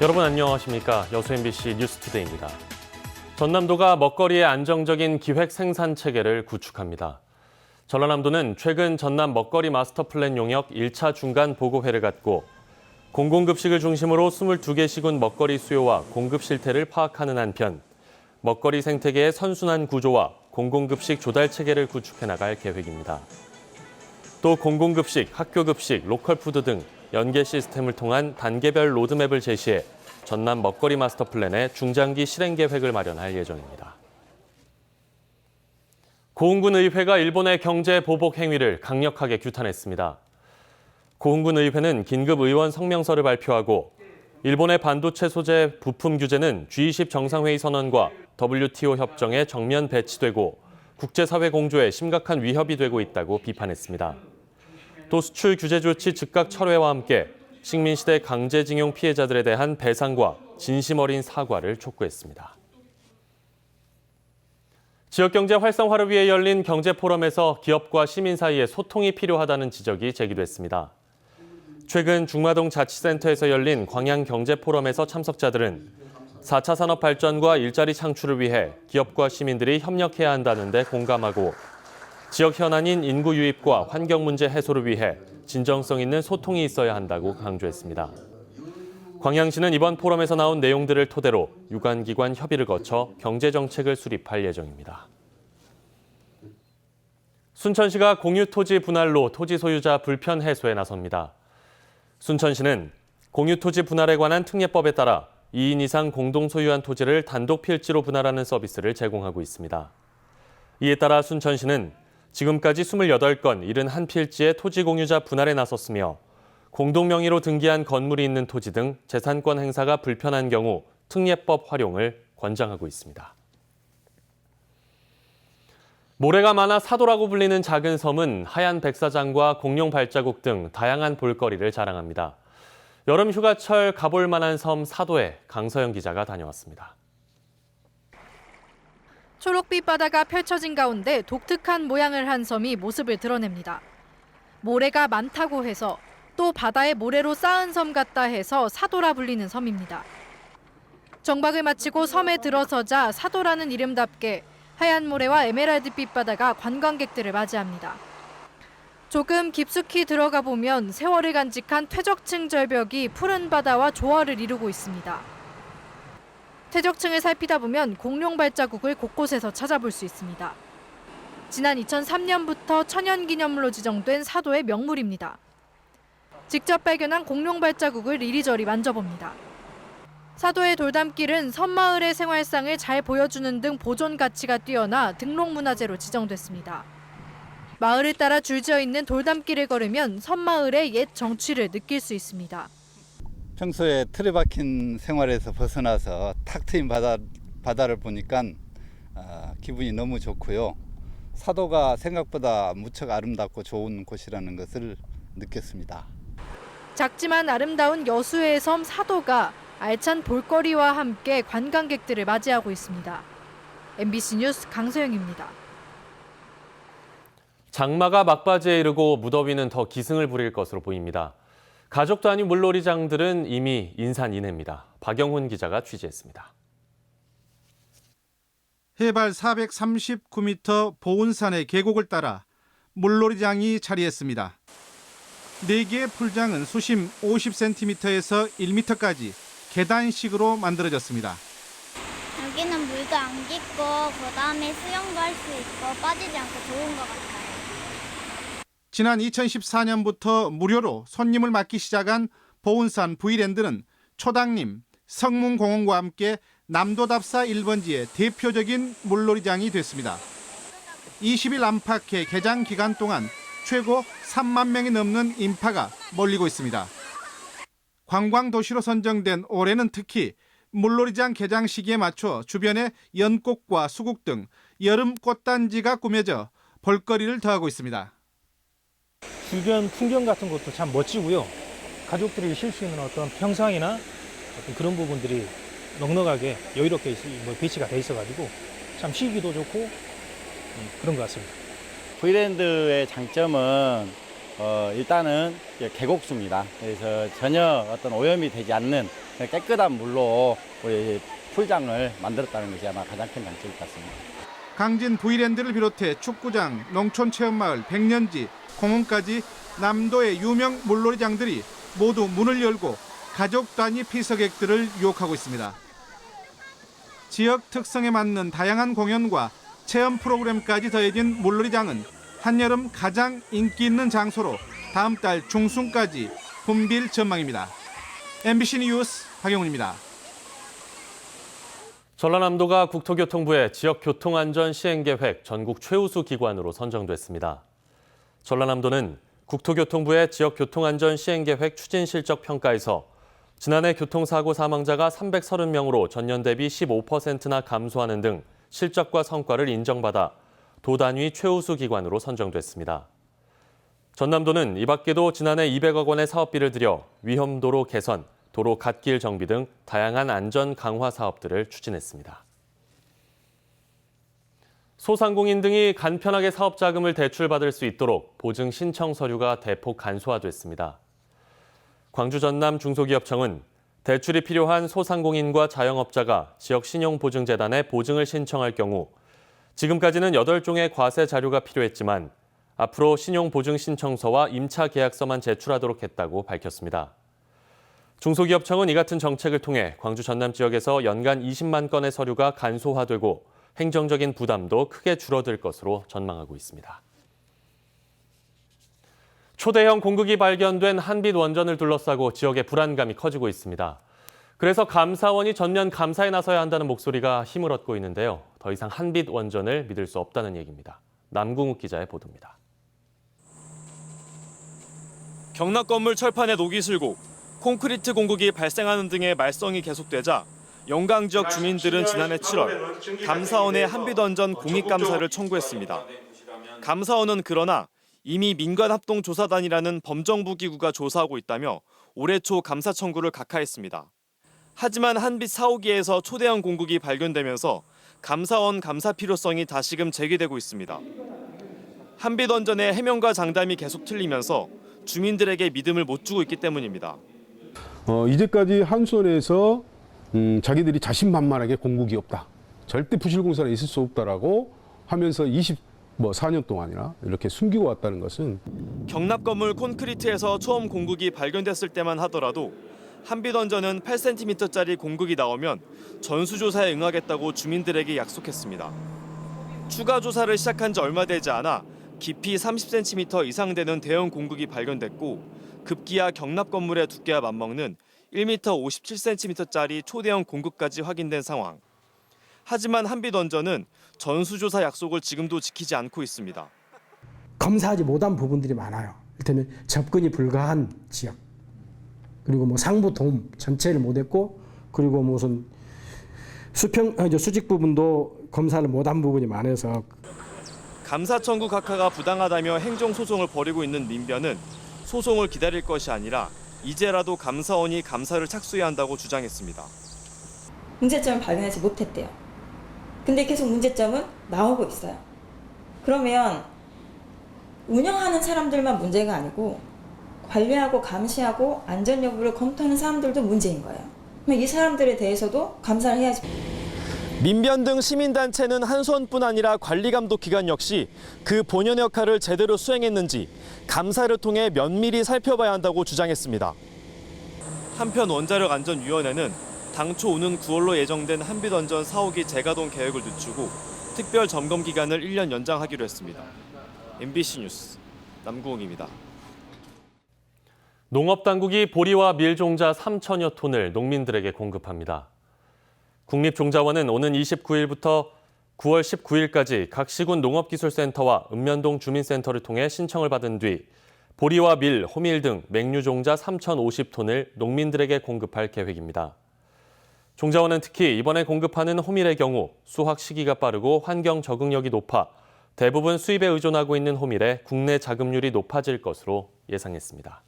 여러분 안녕하십니까? 여수 MBC 뉴스투데이입니다. 전남도가 먹거리의 안정적인 기획 생산 체계를 구축합니다. 전라남도는 최근 전남 먹거리 마스터플랜 용역 1차 중간 보고회를 갖고 공공급식을 중심으로 22개 시군 먹거리 수요와 공급 실태를 파악하는 한편 먹거리 생태계의 선순환 구조와 공공급식 조달 체계를 구축해 나갈 계획입니다. 또 공공급식, 학교급식, 로컬푸드 등 연계 시스템을 통한 단계별 로드맵을 제시해 전남 먹거리 마스터 플랜의 중장기 실행 계획을 마련할 예정입니다. 고흥군 의회가 일본의 경제 보복 행위를 강력하게 규탄했습니다. 고흥군 의회는 긴급 의원 성명서를 발표하고 일본의 반도체 소재 부품 규제는 G20 정상회의 선언과 WTO 협정에 정면 배치되고 국제사회 공조에 심각한 위협이 되고 있다고 비판했습니다. 또 수출 규제 조치 즉각 철회와 함께 식민시대 강제징용 피해자들에 대한 배상과 진심 어린 사과를 촉구했습니다. 지역경제 활성화를 위해 열린 경제포럼에서 기업과 시민 사이에 소통이 필요하다는 지적이 제기됐습니다. 최근 중마동 자치센터에서 열린 광양경제포럼에서 참석자들은 4차 산업 발전과 일자리 창출을 위해 기업과 시민들이 협력해야 한다는 데 공감하고 지역 현안인 인구 유입과 환경 문제 해소를 위해 진정성 있는 소통이 있어야 한다고 강조했습니다. 광양시는 이번 포럼에서 나온 내용들을 토대로 유관기관 협의를 거쳐 경제정책을 수립할 예정입니다. 순천시가 공유토지 분할로 토지 소유자 불편 해소에 나섭니다. 순천시는 공유토지 분할에 관한 특례법에 따라 2인 이상 공동 소유한 토지를 단독 필지로 분할하는 서비스를 제공하고 있습니다. 이에 따라 순천시는 지금까지 28건 71필지의 토지 공유자 분할에 나섰으며 공동 명의로 등기한 건물이 있는 토지 등 재산권 행사가 불편한 경우 특례법 활용을 권장하고 있습니다. 모래가 많아 사도라고 불리는 작은 섬은 하얀 백사장과 공룡 발자국 등 다양한 볼거리를 자랑합니다. 여름 휴가철 가볼 만한 섬 사도에 강서영 기자가 다녀왔습니다. 초록빛 바다가 펼쳐진 가운데 독특한 모양을 한 섬이 모습을 드러냅니다. 모래가 많다고 해서 또 바다에 모래로 쌓은 섬 같다 해서 사도라 불리는 섬입니다. 정박을 마치고 섬에 들어서자 사도라는 이름답게 하얀 모래와 에메랄드빛 바다가 관광객들을 맞이합니다. 조금 깊숙이 들어가 보면 세월을 간직한 퇴적층 절벽이 푸른 바다와 조화를 이루고 있습니다. 퇴적층을 살피다 보면 공룡 발자국을 곳곳에서 찾아볼 수 있습니다. 지난 2003년부터 천연기념물로 지정된 사도의 명물입니다. 직접 발견한 공룡 발자국을 이리저리 만져봅니다. 사도의 돌담길은 섬마을의 생활상을 잘 보여주는 등 보존 가치가 뛰어나 등록문화재로 지정됐습니다. 마을을 따라 줄지어 있는 돌담길을 걸으면 섬마을의 옛 정취를 느낄 수 있습니다. 평소에 틀에 박힌 생활에서 벗어나서 탁 트인 바다를 보니까 기분이 너무 좋고요. 사도가 생각보다 무척 아름답고 좋은 곳이라는 것을 느꼈습니다. 작지만 아름다운 여수의 섬 사도가 알찬 볼거리와 함께 관광객들을 맞이하고 있습니다. MBC 뉴스 강소영입니다. 장마가 막바지에 이르고 무더위는 더 기승을 부릴 것으로 보입니다. 가족도 아닌 물놀이장들은 이미 인산인해입니다. 박영훈 기자가 취재했습니다. 해발 439m 보은산의 계곡을 따라 물놀이장이 자리했습니다. 4개의 풀장은 수심 50cm에서 1m까지 계단식으로 만들어졌습니다. 여기는 물도 안 깊고 그다음에 수영도 할 수 있고 빠지지 않고 좋은 것 같아요. 지난 2014년부터 무료로 손님을 맞기 시작한 보은산 V랜드는 초당림, 성문공원과 함께 남도답사 1번지의 대표적인 물놀이장이 됐습니다. 20일 안팎의 개장 기간 동안 최고 3만 명이 넘는 인파가 몰리고 있습니다. 관광도시로 선정된 올해는 특히 물놀이장 개장 시기에 맞춰 주변에 연꽃과 수국 등 여름 꽃단지가 꾸며져 볼거리를 더하고 있습니다. 주변 풍경 같은 것도 참 멋지고요. 가족들이 쉴 수 있는 어떤 평상이나 어떤 그런 부분들이 넉넉하게 여유롭게 배치가 돼 있어가지고 참 쉬기도 좋고 그런 것 같습니다. V랜드의 장점은 일단은 계곡수입니다. 그래서 전혀 어떤 오염이 되지 않는 깨끗한 물로 우리 풀장을 만들었다는 것이 아마 가장 큰 장점일 것 같습니다. 강진 V랜드를 비롯해 축구장, 농촌체험마을, 백년지, 공원까지 남도의 유명 물놀이장들이 모두 문을 열고 가족 단위 피서객들을 유혹하고 있습니다. 지역 특성에 맞는 다양한 공연과 체험 프로그램까지 더해진 물놀이장은 한여름 가장 인기 있는 장소로 다음 달 중순까지 붐빌 전망입니다. MBC 뉴스 박영훈입니다. 전라남도가 국토교통부의 지역교통안전 시행계획 전국 최우수 기관으로 선정됐습니다. 전라남도는 국토교통부의 지역교통안전 시행계획 추진실적 평가에서 지난해 교통사고 사망자가 330명으로 전년 대비 15%나 감소하는 등 실적과 성과를 인정받아 도 단위 최우수 기관으로 선정됐습니다. 전남도는 이 밖에도 지난해 200억 원의 사업비를 들여 위험도로 개선, 도로 갓길 정비 등 다양한 안전 강화 사업들을 추진했습니다. 소상공인 등이 간편하게 사업 자금을 대출받을 수 있도록 보증 신청 서류가 대폭 간소화됐습니다. 광주 전남 중소기업청은 대출이 필요한 소상공인과 자영업자가 지역신용보증재단에 보증을 신청할 경우 지금까지는 8종의 과세 자료가 필요했지만 앞으로 신용보증신청서와 임차계약서만 제출하도록 했다고 밝혔습니다. 중소기업청은 이 같은 정책을 통해 광주 전남 지역에서 연간 20만 건의 서류가 간소화되고 행정적인 부담도 크게 줄어들 것으로 전망하고 있습니다. 초대형 공극이 발견된 한빛 원전을 둘러싸고 지역의 불안감이 커지고 있습니다. 그래서 감사원이 전면 감사에 나서야 한다는 목소리가 힘을 얻고 있는데요. 더 이상 한빛 원전을 믿을 수 없다는 얘기입니다. 남궁욱 기자의 보도입니다. 경락 건물 철판에 녹이 슬고 콘크리트 공극이 발생하는 등의 말썽이 계속되자 영광 지역 주민들은 지난해 7월 감사원에 한빛원전 공익감사를 청구했습니다. 감사원은 그러나 이미 민간합동조사단이라는 범정부 기구가 조사하고 있다며 올해 초 감사 청구를 각하했습니다. 하지만 한빛 4호기에서 초대형 공극이 발견되면서 감사원 감사 필요성이 다시금 제기되고 있습니다. 한빛원전의 해명과 장담이 계속 틀리면서 주민들에게 믿음을 못 주고 있기 때문입니다. 이제까지 한수원에서 자기들이 자신만만하게 공국이 없다. 절대 부실공사는 있을 수 없다라고 하면서 24년 동안이나 이렇게 숨기고 왔다는 것은 경납 건물 콘크리트에서 처음 공극이 발견됐을 때만 하더라도 한빛원전은 8cm짜리 공극이 나오면 전수조사에 응하겠다고 주민들에게 약속했습니다. 추가 조사를 시작한 지 얼마 되지 않아 깊이 30cm 이상 되는 대형 공극이 발견됐고 급기야 경납 건물의 두께와 맞먹는 1m 57cm짜리 초대형 공극까지 확인된 상황. 하지만 한빛원전은 전수조사 약속을 지금도 지키지 않고 있습니다. 검사하지 못한 부분들이 많아요. 이를테면 접근이 불가한 지역, 그리고 뭐 상부 돔 전체를 못했고, 그리고 무슨 수직 부분도 검사를 못한 부분이 많아서 감사 청구 각하가 부당하다며 행정소송을 벌이고 있는 민변은 소송을 기다릴 것이 아니라 이제라도 감사원이 감사를 착수해야 한다고 주장했습니다. 문제점을 발견하지 못했대요. 근데 계속 문제점은 나오고 있어요. 그러면 운영하는 사람들만 문제가 아니고 관리하고 감시하고 안전 여부를 검토하는 사람들도 문제인 거예요. 그럼 이 사람들에 대해서도 감사를 해야지. 민변 등 시민단체는 한수원뿐 아니라 관리감독기관 역시 그 본연의 역할을 제대로 수행했는지 감사를 통해 면밀히 살펴봐야 한다고 주장했습니다. 한편 원자력안전위원회는 당초 오는 9월로 예정된 한빛원전 4호기 재가동 계획을 늦추고 특별 점검 기간을 1년 연장하기로 했습니다. MBC 뉴스 남궁욱입니다. 농업당국이 보리와 밀 종자 3천여 톤을 농민들에게 공급합니다. 국립종자원은 오는 29일부터 9월 19일까지 각 시군 농업기술센터와 읍면동 주민센터를 통해 신청을 받은 뒤 보리와 밀, 호밀 등 맹류 종자 3,050톤을 농민들에게 공급할 계획입니다. 종자원은 특히 이번에 공급하는 호밀의 경우 수확 시기가 빠르고 환경 적응력이 높아 대부분 수입에 의존하고 있는 호밀에 국내 자급률이 높아질 것으로 예상했습니다.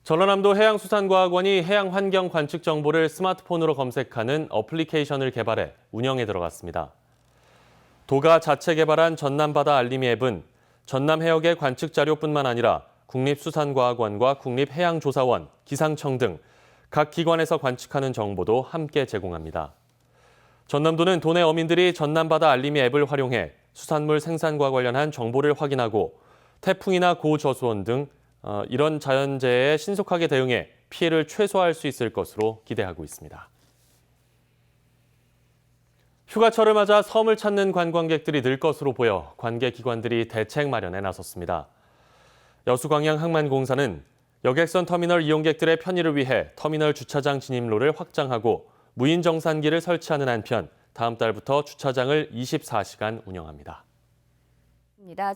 전라남도 해양수산과학원이 해양환경 관측 정보를 스마트폰으로 검색하는 어플리케이션을 개발해 운영에 들어갔습니다. 도가 자체 개발한 전남바다 알림이 앱은 전남 해역의 관측 자료뿐만 아니라 국립수산과학원과 국립해양조사원, 기상청 등 각 기관에서 관측하는 정보도 함께 제공합니다. 전남도는 도내 어민들이 전남바다 알림이 앱을 활용해 수산물 생산과 관련한 정보를 확인하고 태풍이나 고저수온 등 이런 자연재해에 신속하게 대응해 피해를 최소화할 수 있을 것으로 기대하고 있습니다. 휴가철을 맞아 섬을 찾는 관광객들이 늘 것으로 보여 관계기관들이 대책 마련에 나섰습니다. 여수광양항만공사는 여객선 터미널 이용객들의 편의를 위해 터미널 주차장 진입로를 확장하고 무인 정산기를 설치하는 한편 다음 달부터 주차장을 24시간 운영합니다.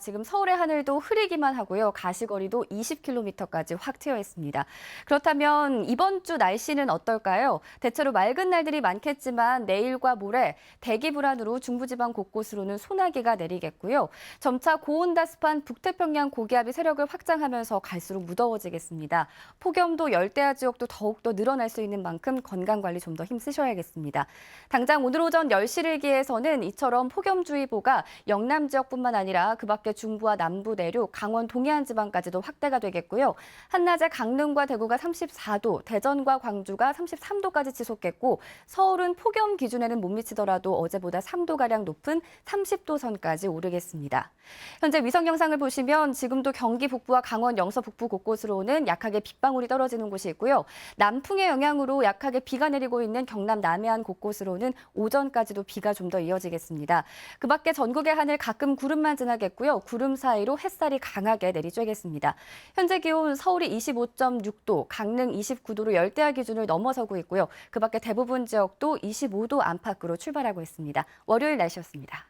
지금 서울의 하늘도 흐리기만 하고요. 가시거리도 20km까지 확 트여 있습니다. 그렇다면 이번 주 날씨는 어떨까요? 대체로 맑은 날들이 많겠지만 내일과 모레 대기 불안으로 중부지방 곳곳으로는 소나기가 내리겠고요. 점차 고온다습한 북태평양 고기압이 세력을 확장하면서 갈수록 무더워지겠습니다. 폭염도 열대야 지역도 더욱더 늘어날 수 있는 만큼 건강관리 좀 더 힘쓰셔야겠습니다. 당장 오늘 오전 10시 일기에서는 이처럼 폭염주의보가 영남 지역뿐만 아니라 그 밖에 중부와 남부 내륙, 강원 동해안 지방까지도 확대가 되겠고요. 한낮에 강릉과 대구가 34도, 대전과 광주가 33도까지 지속했고 서울은 폭염 기준에는 못 미치더라도 어제보다 3도가량 높은 30도 선까지 오르겠습니다. 현재 위성 영상을 보시면 지금도 경기 북부와 강원 영서 북부 곳곳으로는 약하게 빗방울이 떨어지는 곳이 있고요. 남풍의 영향으로 약하게 비가 내리고 있는 경남 남해안 곳곳으로는 오전까지도 비가 좀 더 이어지겠습니다. 그 밖에 전국의 하늘 가끔 구름만 지나겠고요. 구름 사이로 햇살이 강하게 내리쬐겠습니다. 현재 기온 서울이 25.6도, 강릉 29도로 열대야 기준을 넘어서고 있고요. 그 밖에 대부분 지역도 25도 안팎으로 출발하고 있습니다. 월요일 날씨였습니다.